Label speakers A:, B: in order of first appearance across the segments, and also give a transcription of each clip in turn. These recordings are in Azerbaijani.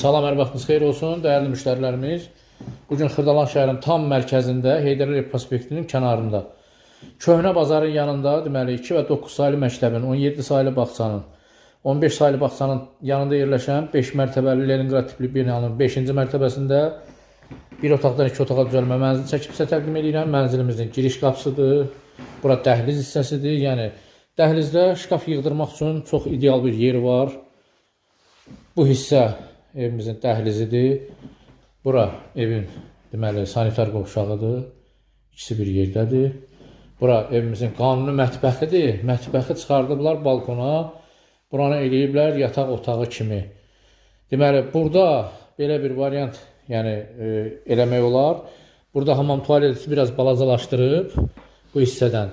A: Salam, hər vaxtınız xeyir olsun, dəyərli müştərilərimiz. Bugün Xırdalan şəhərinin tam mərkəzində, Heydər Əliyev prospektinin kənarında, köhnə bazarın yanında, deməli 2 və 9 saylı məktəbin, 17 saylı bağçanın, 15 saylı bağçanın yanında yerləşən 5 mərtəbəli Leningrad tipli binanın 5-ci mərtəbəsində bir otaqdan 2 otağa düzəlmə mənzil çəkib sizə təqdim edirəm. Mənzilimizin giriş qapısıdır. Bura dəhliz hissəsidir. Yəni dəhlizdə şkaf yığdırmaq üçün çox ideal bir yeri var. Bu hissə evimizin dəhlizidir. Bura evin deməli sanitar qovşağıdır. İkisi bir yerdədir. Bura evimizin qanuni mətbəxidir. Mətbəxi çıxardıblar balkona. Buranı eləyiblər yataq otağı kimi. Deməli burada belə bir variant eləmək olar. Burada hamam tualeti biraz balacalaşdırıb bu hissədən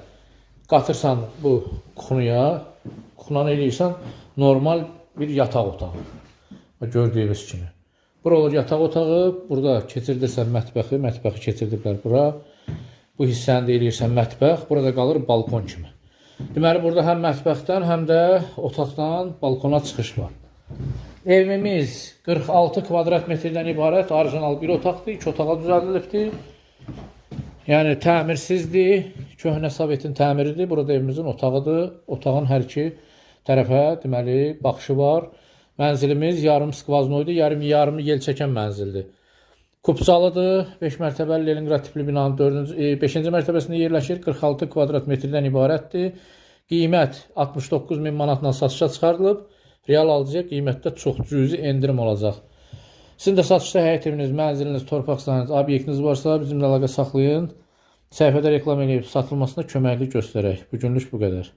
A: qatırsan bu kuxunuya, kuxunanı eləyirsən normal bir yataq otağı. Gördüyünüz kimi. Bura olur yataq otağı, burada keçirdirsən mətbəxi, mətbəxi keçirdiblər bura. Bu hissəni də eləyirsən mətbəx, burada qalır balkon kimi. Deməli burada həm mətbəxdən, həm də otaqdan balkona çıxış var. Evimiz 46 kvadrat metrdən ibarət orijinal bir otaqdır, 2 otağa düzəldilibdir. Yəni təmirsizdir, köhnə Sovetin təmiridir. Burada evimizin otağıdır. Otağın hər iki tərəfə deməli baxışı var. Mənzilimiz yarım skvaznoydur, yarım yel çəkən mənzildir. Kupçalıdır, 5 mərtəbəli Leningrad tipli binanın 5-ci mərtəbəsində yerləşir, 46 kvadrat metrdən ibarətdir. Qiymət 69.000 manatla satışa çıxarılıb. Real alıcıya qiymətdə çox cüzi endirim olacaq. Sizin də satışda həyət eviniz, mənziliniz, torpaq sahəniz, obyektiniz varsa bizimlə əlaqə saxlayın. Səhifədə reklam edib satılmasına köməklik göstərək. Bugünlük bu qədər.